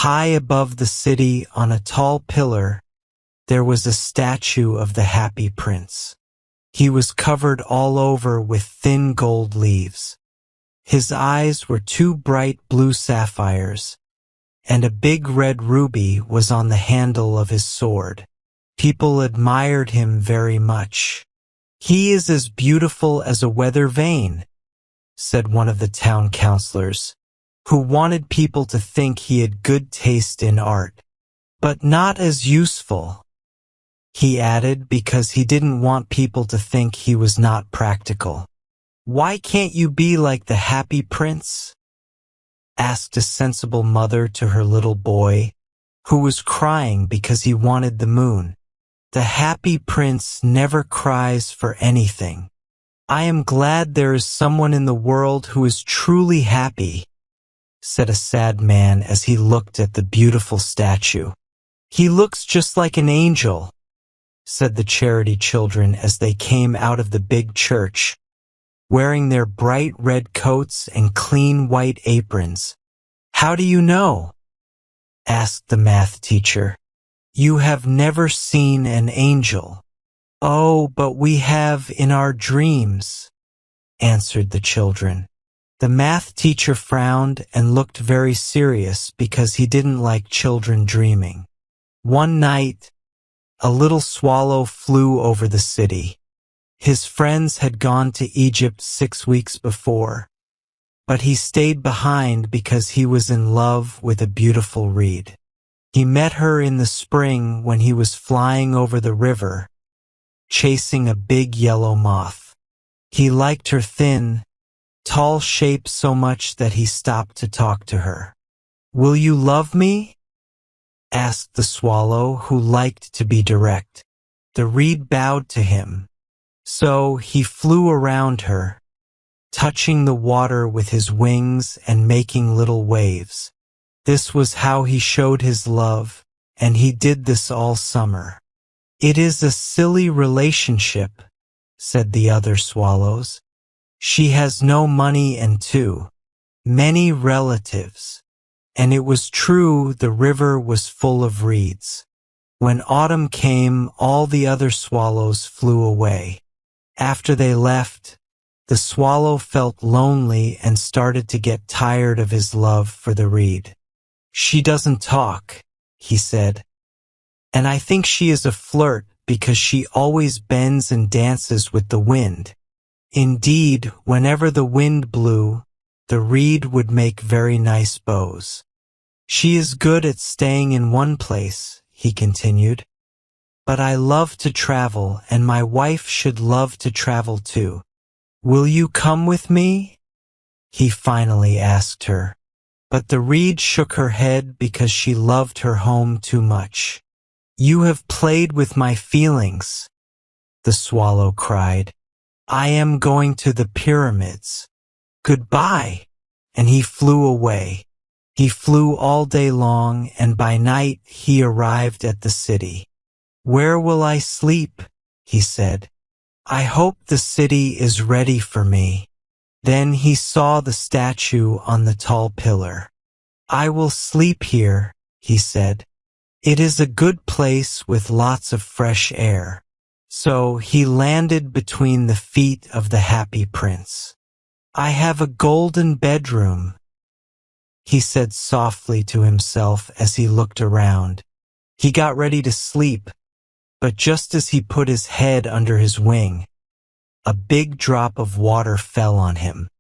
High above the city, on a tall pillar, there was a statue of the Happy Prince. He was covered all over with thin gold leaves. His eyes were two bright blue sapphires, and a big red ruby was on the handle of his sword. People admired him very much. "He is as beautiful as a weather vane," said one of the town councillors, who wanted people to think he had good taste in art, "but not as useful," he added, because he didn't want people to think he was not practical. "Why can't you be like the Happy Prince?" asked a sensible mother to her little boy, who was crying because he wanted the moon. "The Happy Prince never cries for anything. I am glad there is someone in the world who is truly happy," said a sad man as he looked at the beautiful statue. "He looks just like an angel," said the charity children as they came out of the big church, wearing their bright red coats and clean white aprons. "How do you know?" asked the math teacher. "You have never seen an angel." "Oh, but we have in our dreams," answered the children. The math teacher frowned and looked very serious because he didn't like children dreaming. One night, a little swallow flew over the city. His friends had gone to Egypt 6 weeks before, but he stayed behind because he was in love with a beautiful reed. He met her in the spring when he was flying over the river, chasing a big yellow moth. He liked her thin, tall shape so much that he stopped to talk to her. "Will you love me?" asked the swallow, who liked to be direct. The reed bowed to him, so he flew around her, touching the water with his wings and making little waves. This was how he showed his love, and he did this all summer. "It is a silly relationship," said the other swallows. "She has no money and too many relatives." And it was true, the river was full of reeds. When autumn came, all the other swallows flew away. After they left, the swallow felt lonely and started to get tired of his love for the reed. "She doesn't talk," he said, "and I think she is a flirt because she always bends and dances with the wind." Indeed, whenever the wind blew, the reed would make very nice bows. "She is good at staying in one place," he continued, "but I love to travel, and my wife should love to travel too. Will you come with me?" he finally asked her. But the reed shook her head because she loved her home too much. "You have played with my feelings," the swallow cried. "I am going to the pyramids. Goodbye." And he flew away. He flew all day long, and by night he arrived at the city. "Where will I sleep?" he said. "I hope the city is ready for me." Then he saw the statue on the tall pillar. "I will sleep here," he said. "It is a good place with lots of fresh air." So he landed between the feet of the Happy Prince. "I have a golden bedroom," he said softly to himself as he looked around. He got ready to sleep, but just as he put his head under his wing, a big drop of water fell on him.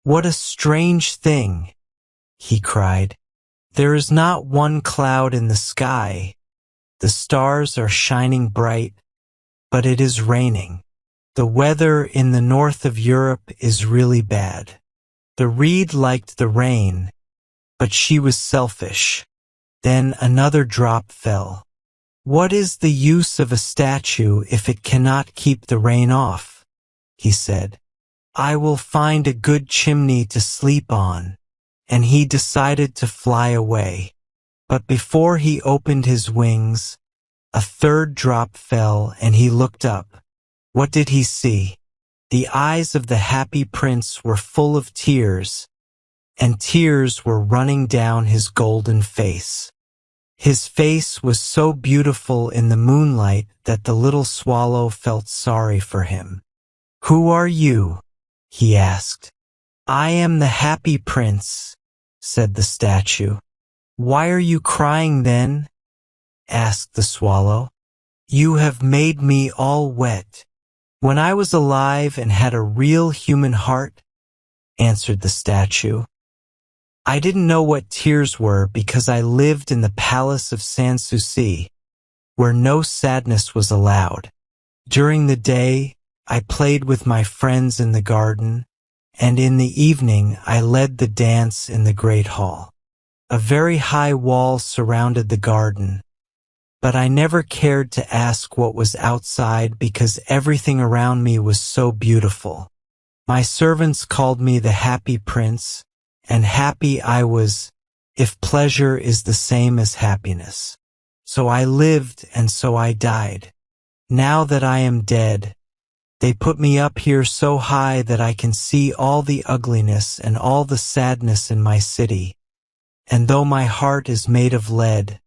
"What a strange thing," he cried. "There is not one cloud in the sky. The stars are shining bright, but it is raining. The weather in the north of Europe is really bad." The reed liked the rain, but she was selfish. Then another drop fell. "What is the use of a statue if it cannot keep the rain off?" he said. "I will find a good chimney to sleep on." And he decided to fly away. But before he opened his wings, a third drop fell and he looked up. What did he see? The eyes of the Happy Prince were full of tears, and tears were running down his golden face. His face was so beautiful in the moonlight that the little swallow felt sorry for him. "Who are you?" he asked. "I am the Happy Prince," said the statue. "Why are you crying then?" asked the swallow. "You have made me all wet." "When I was alive and had a real human heart," answered the statue, "I didn't know what tears were because I lived in the palace of Sanssouci, where no sadness was allowed. During the day, I played with my friends in the garden, and in the evening I led the dance in the great hall. A very high wall surrounded the garden, but I never cared to ask what was outside because everything around me was so beautiful. My servants called me the Happy Prince, and happy I was, if pleasure is the same as happiness. So I lived and so I died. Now that I am dead, they put me up here so high that I can see all the ugliness and all the sadness in my city. And though my heart is made of lead,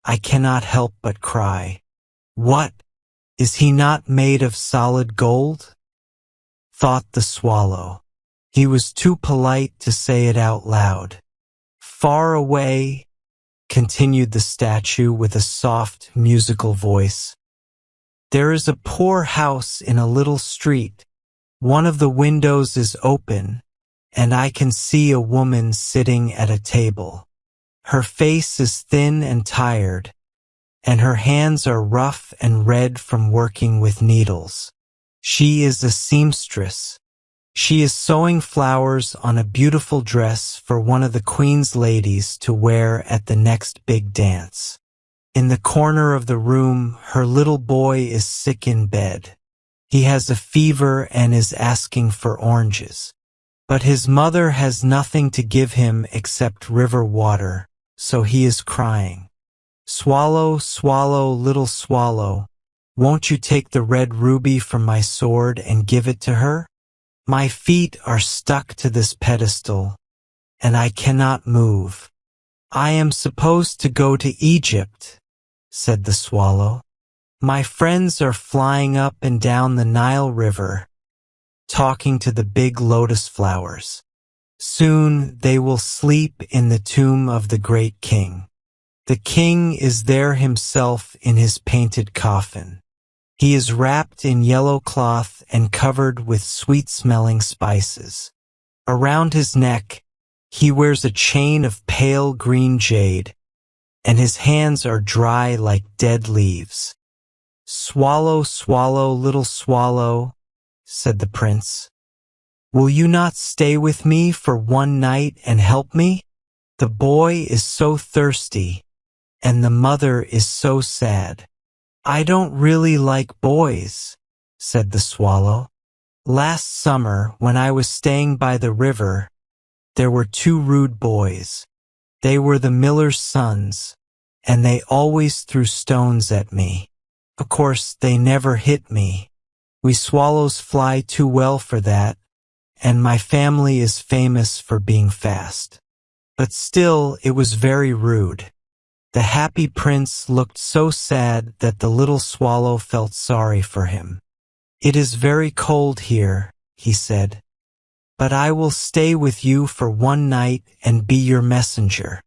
I cannot help but cry. What? Is he not made of solid gold?" thought the swallow. He was too polite to say it out loud. "Far away," continued the statue with a soft, musical voice, "there is a poor house in a little street. One of the windows is open, and I can see a woman sitting at a table. Her face is thin and tired, and her hands are rough and red from working with needles. She is a seamstress. She is sewing flowers on a beautiful dress for one of the Queen's ladies to wear at the next big dance. In the corner of the room, her little boy is sick in bed. He has a fever and is asking for oranges. But his mother has nothing to give him except river water, so he is crying. Swallow, swallow, little swallow, won't you take the red ruby from my sword and give it to her? My feet are stuck to this pedestal, and I cannot move. I am supposed to go to Egypt," said the swallow. "My friends are flying up and down the Nile River, talking to the big lotus flowers. Soon they will sleep in the tomb of the great king. The king is there himself in his painted coffin. He is wrapped in yellow cloth and covered with sweet-smelling spices. Around his neck, he wears a chain of pale green jade, and his hands are dry like dead leaves." "Swallow, swallow, little swallow," said the prince, "will you not stay with me for one night and help me? The boy is so thirsty, and the mother is so sad." "I don't really like boys," said the swallow. "Last summer, when I was staying by the river, there were two rude boys. They were the miller's sons, and they always threw stones at me. Of course, they never hit me. We swallows fly too well for that, and my family is famous for being fast. But still, it was very rude." The Happy Prince looked so sad that the little swallow felt sorry for him. "It is very cold here," he said, "but I will stay with you for one night and be your messenger."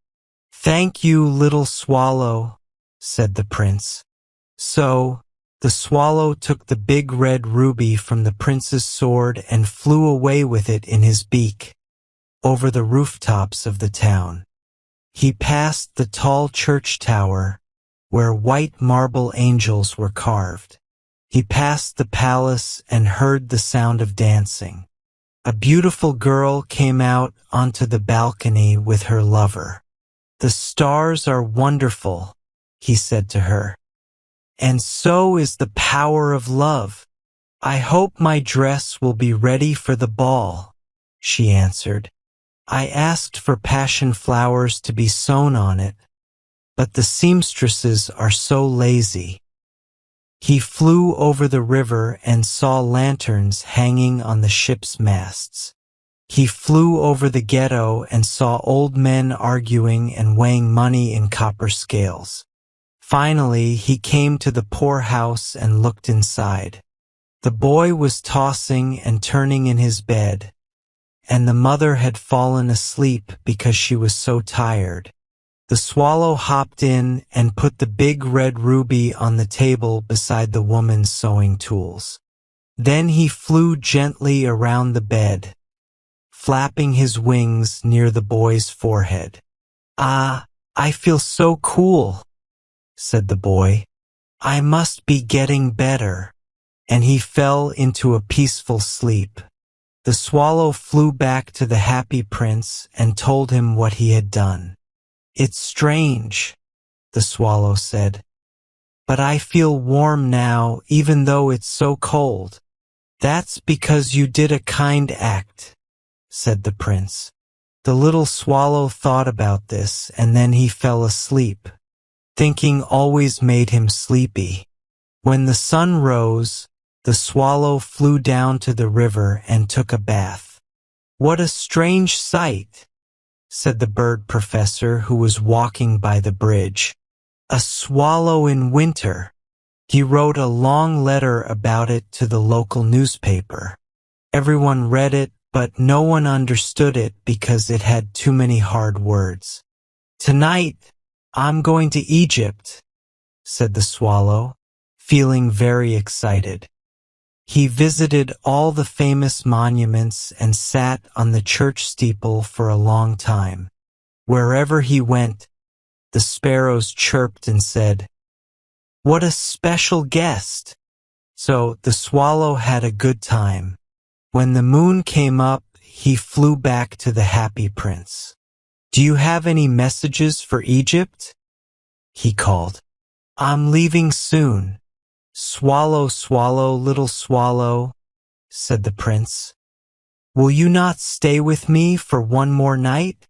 "Thank you, little swallow," said the prince. So, the swallow took the big red ruby from the prince's sword and flew away with it in his beak, over the rooftops of the town. He passed the tall church tower, where white marble angels were carved. He passed the palace and heard the sound of dancing. A beautiful girl came out onto the balcony with her lover. "The stars are wonderful," he said to her, "and so is the power of love. I hope my dress will be ready for the ball," she answered. "I asked for passion flowers to be sewn on it, but the seamstresses are so lazy." He flew over the river and saw lanterns hanging on the ship's masts. He flew over the ghetto and saw old men arguing and weighing money in copper scales. Finally, he came to the poor house and looked inside. The boy was tossing and turning in his bed, and the mother had fallen asleep because she was so tired. The swallow hopped in and put the big red ruby on the table beside the woman's sewing tools. Then he flew gently around the bed, flapping his wings near the boy's forehead. "Ah, I feel so cool," said the boy. "I must be getting better." And he fell into a peaceful sleep. The swallow flew back to the happy prince and told him what he had done. "It's strange," the swallow said, "but I feel warm now even though it's so cold." "That's because you did a kind act," said the prince. The little swallow thought about this and then he fell asleep. Thinking always made him sleepy. When the sun rose, the swallow flew down to the river and took a bath. "What a strange sight," said the bird professor who was walking by the bridge. "A swallow in winter." He wrote a long letter about it to the local newspaper. Everyone read it, but no one understood it because it had too many hard words. "Tonight, I'm going to Egypt," said the swallow, feeling very excited. He visited all the famous monuments and sat on the church steeple for a long time. Wherever he went, the sparrows chirped and said, "What a special guest!" So the swallow had a good time. When the moon came up, he flew back to the happy prince. "Do you have any messages for Egypt?" he called. "I'm leaving soon." "Swallow, swallow, little swallow," said the prince. "Will you not stay with me for one more night?"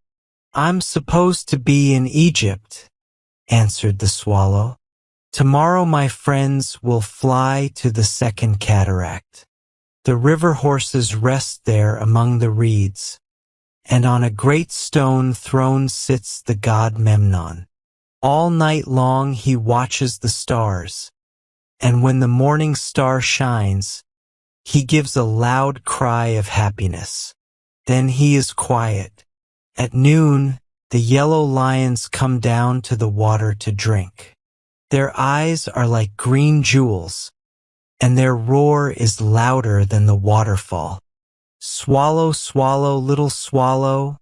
"I'm supposed to be in Egypt," answered the swallow. "Tomorrow my friends will fly to the second cataract. The river horses rest there among the reeds, and on a great stone throne sits the god Memnon. All night long he watches the stars, and when the morning star shines, he gives a loud cry of happiness. Then he is quiet. At noon, the yellow lions come down to the water to drink. Their eyes are like green jewels, and their roar is louder than the waterfall. "Swallow, swallow, little swallow,"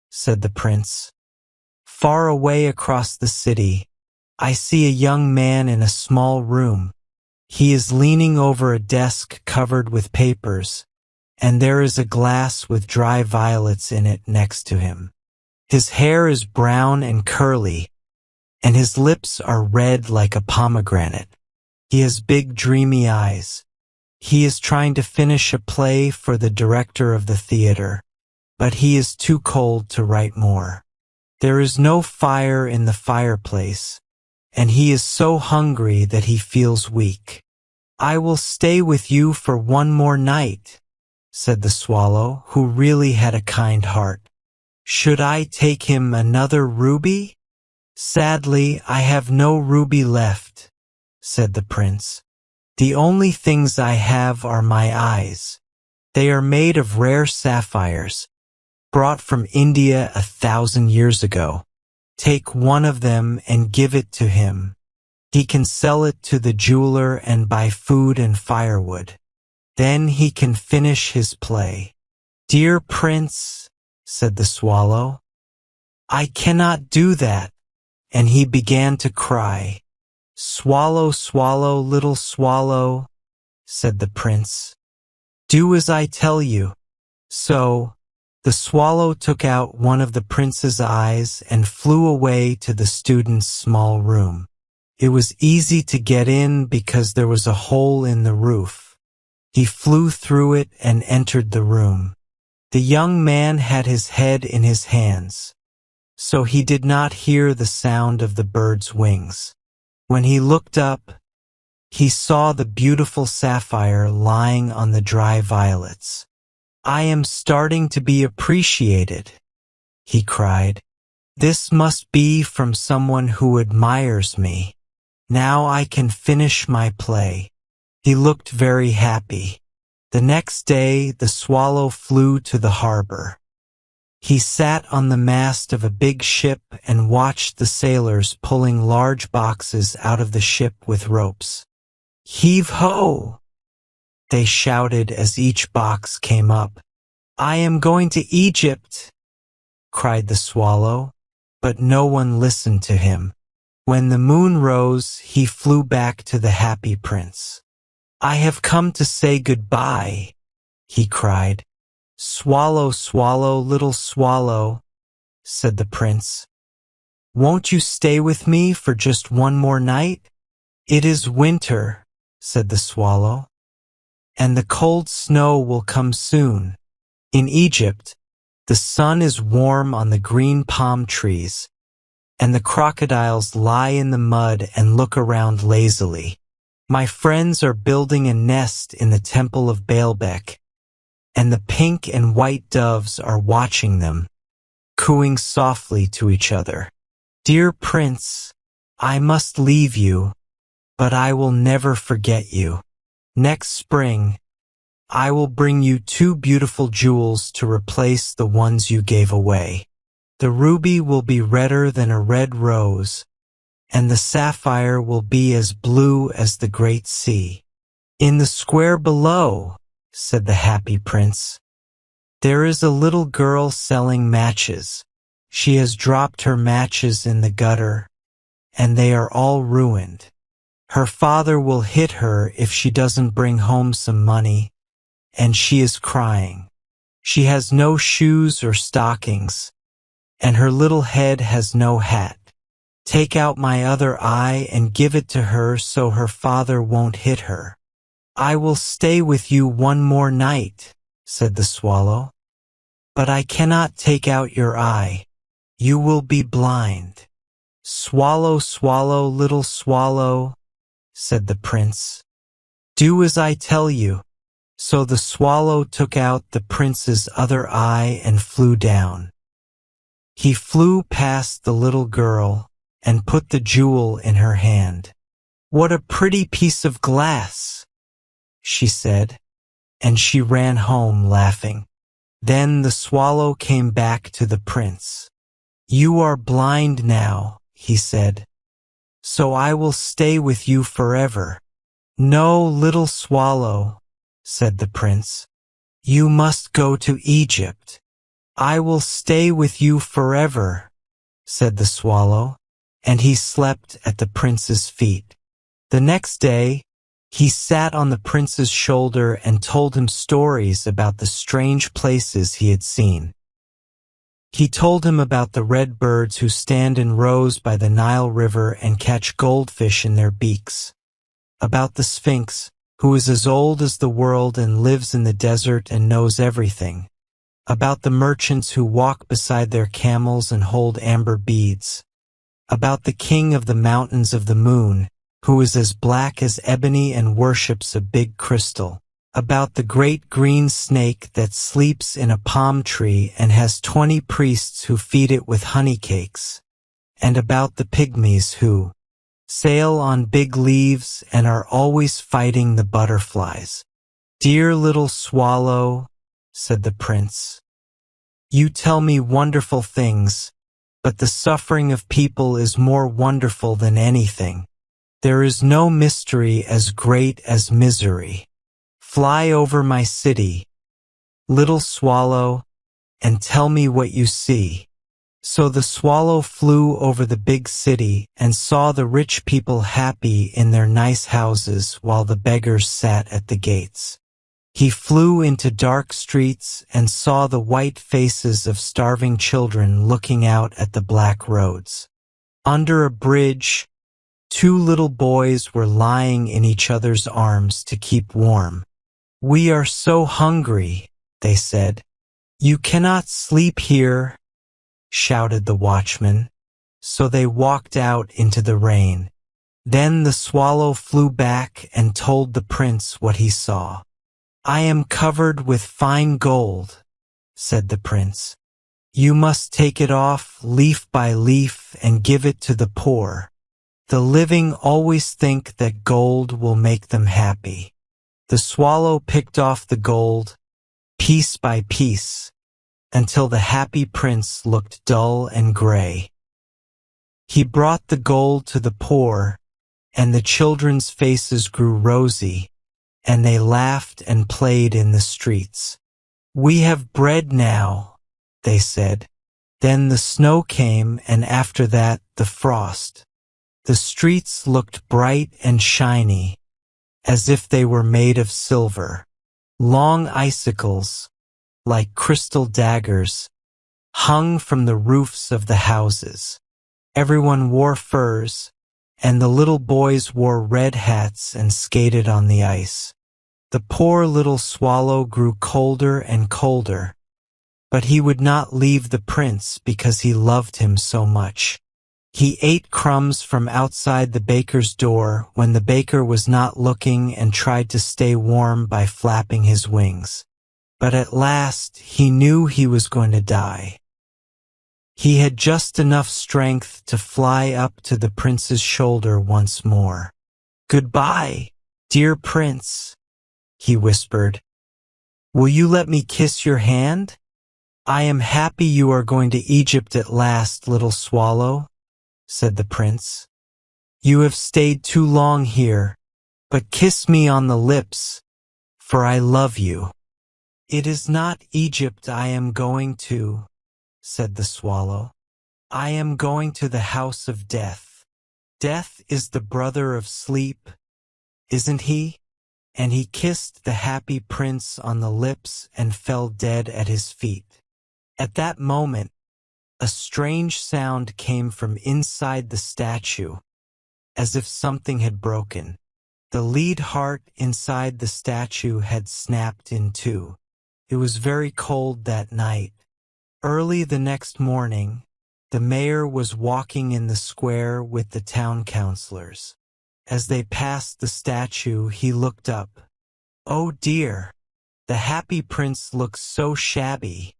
said the prince. "Far away across the city, I see a young man in a small room. He is leaning over a desk covered with papers, and there is a glass with dry violets in it next to him. His hair is brown and curly, and his lips are red like a pomegranate. He has big dreamy eyes. He is trying to finish a play for the director of the theater, but he is too cold to write more. There is no fire in the fireplace, and he is so hungry that he feels weak. "I will stay with you for one more night," said the swallow, who really had a kind heart. "Should I take him another ruby?" "Sadly, I have no ruby left," said the prince. "The only things I have are my eyes. They are made of rare sapphires, brought from India 1,000 years ago. Take one of them and give it to him. He can sell it to the jeweler and buy food and firewood. Then he can finish his play." "Dear prince," said the swallow, "I cannot do that," and he began to cry. "Swallow, swallow, little swallow," said the prince. "Do as I tell you." So the swallow took out one of the prince's eyes and flew away to the student's small room. It was easy to get in because there was a hole in the roof. He flew through it and entered the room. The young man had his head in his hands, so he did not hear the sound of the bird's wings. When he looked up, he saw the beautiful sapphire lying on the dry violets. I am starting to be appreciated, he cried. This must be from someone who admires me. Now I can finish my play. He looked very happy. The next day the swallow flew to the harbor. He sat on the mast of a big ship and watched the sailors pulling large boxes out of the ship with ropes. Heave-ho! They shouted as each box came up. I am going to Egypt, cried the swallow, but no one listened to him. When the moon rose, he flew back to the happy prince. I have come to say goodbye, he cried. Swallow, swallow, little swallow, said the prince. Won't you stay with me for just one more night? It is winter, said the swallow, and the cold snow will come soon. In Egypt, the sun is warm on the green palm trees, and the crocodiles lie in the mud and look around lazily. My friends are building a nest in the temple of Baalbek, and the pink and white doves are watching them, cooing softly to each other. Dear Prince, I must leave you, but I will never forget you. Next spring, I will bring you 2 beautiful jewels to replace the ones you gave away. The ruby will be redder than a red rose, and the sapphire will be as blue as the great sea. In the square below, said the happy prince, there is a little girl selling matches. She has dropped her matches in the gutter, and they are all ruined. Her father will hit her if she doesn't bring home some money, and she is crying. She has no shoes or stockings, and her little head has no hat. Take out my other eye and give it to her so her father won't hit her. I will stay with you one more night, said the swallow. But I cannot take out your eye. You will be blind. Swallow, swallow, little swallow, said the prince. Do as I tell you. So the swallow took out the prince's other eye and flew down. He flew past the little girl and put the jewel in her hand. What a pretty piece of glass, she said, and she ran home laughing. Then the swallow came back to the prince. You are blind now, he said, so I will stay with you forever. No, little swallow, said the prince. You must go to Egypt. I will stay with you forever, said the swallow, and he slept at the prince's feet. The next day, he sat on the prince's shoulder and told him stories about the strange places he had seen. He told him about the red birds who stand in rows by the Nile River and catch goldfish in their beaks, about the Sphinx, who is as old as the world and lives in the desert and knows everything, about the merchants who walk beside their camels and hold amber beads, about the king of the mountains of the moon, who is as black as ebony and worships a big crystal, about the great green snake that sleeps in a palm tree and has 20 priests who feed it with honey cakes, and about the pygmies who sail on big leaves and are always fighting the butterflies. Dear little swallow, said the prince, you tell me wonderful things, but the suffering of people is more wonderful than anything. There is no mystery as great as misery. Fly over my city, little swallow, and tell me what you see. So the swallow flew over the big city and saw the rich people happy in their nice houses while the beggars sat at the gates. He flew into dark streets and saw the white faces of starving children looking out at the black roads. Under a bridge, 2 little boys were lying in each other's arms to keep warm. We are so hungry, they said. You cannot sleep here, shouted the watchman. So they walked out into the rain. Then the swallow flew back and told the prince what he saw. I am covered with fine gold, said the prince. You must take it off leaf by leaf and give it to the poor. The living always think that gold will make them happy. The swallow picked off the gold, piece by piece, until the happy prince looked dull and gray. He brought the gold to the poor, and the children's faces grew rosy, and they laughed and played in the streets. We have bread now, they said. Then the snow came, and after that the frost. The streets looked bright and shiny, as if they were made of silver. Long icicles, like crystal daggers, hung from the roofs of the houses. Everyone wore furs, and the little boys wore red hats and skated on the ice. The poor little swallow grew colder and colder, but he would not leave the prince because he loved him so much. He ate crumbs from outside the baker's door when the baker was not looking and tried to stay warm by flapping his wings. But at last he knew he was going to die. He had just enough strength to fly up to the prince's shoulder once more. "Goodbye, dear prince," he whispered. "Will you let me kiss your hand? I am happy you are going to Egypt at last, little swallow," said the prince. "You have stayed too long here, but kiss me on the lips, for I love you." "It is not Egypt I am going to," said the swallow. "I am going to the house of death. Death is the brother of sleep, isn't he?" And he kissed the happy prince on the lips and fell dead at his feet. At that moment, a strange sound came from inside the statue, as if something had broken. The lead heart inside the statue had snapped in two. It was very cold that night. Early the next morning, the mayor was walking in the square with the town councilors. As they passed the statue, he looked up. "Oh dear, the happy prince looks so shabby,"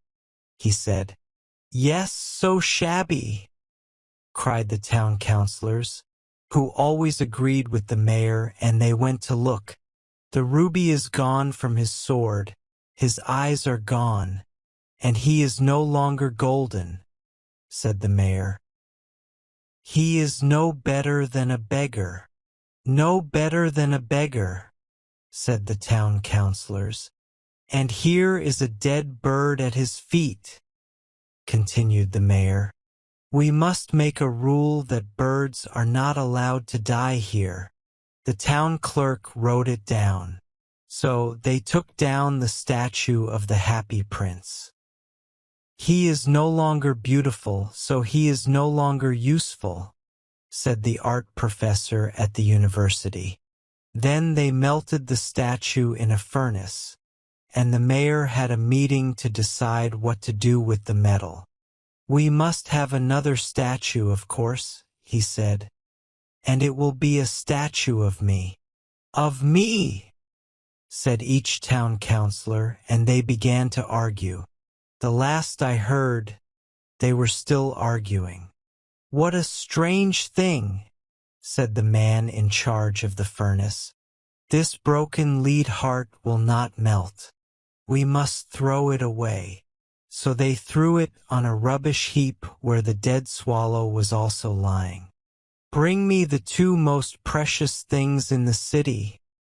he said. "Yes, so shabby," cried the town councilors, who always agreed with the mayor, and they went to look. "The ruby is gone from his sword, his eyes are gone, and he is no longer golden," said the mayor. "He is no better than a beggar. No better than a beggar," said the town councilors. "And here is a dead bird at his feet," continued the mayor. "We must make a rule that birds are not allowed to die here." The town clerk wrote it down. So they took down the statue of the happy prince. "He is no longer beautiful, so he is no longer useful," said the art professor at the university. Then they melted the statue in a furnace, and the mayor had a meeting to decide what to do with the metal. "We must have another statue, of course," he said, "and it will be a statue of me." "Of me," said each town councilor, and they began to argue. The last I heard, they were still arguing. "What a strange thing," said the man in charge of the furnace. "This broken lead heart will not melt. We must throw it away." So they threw it on a rubbish heap where the dead swallow was also lying. "Bring me the two most precious things in the city,"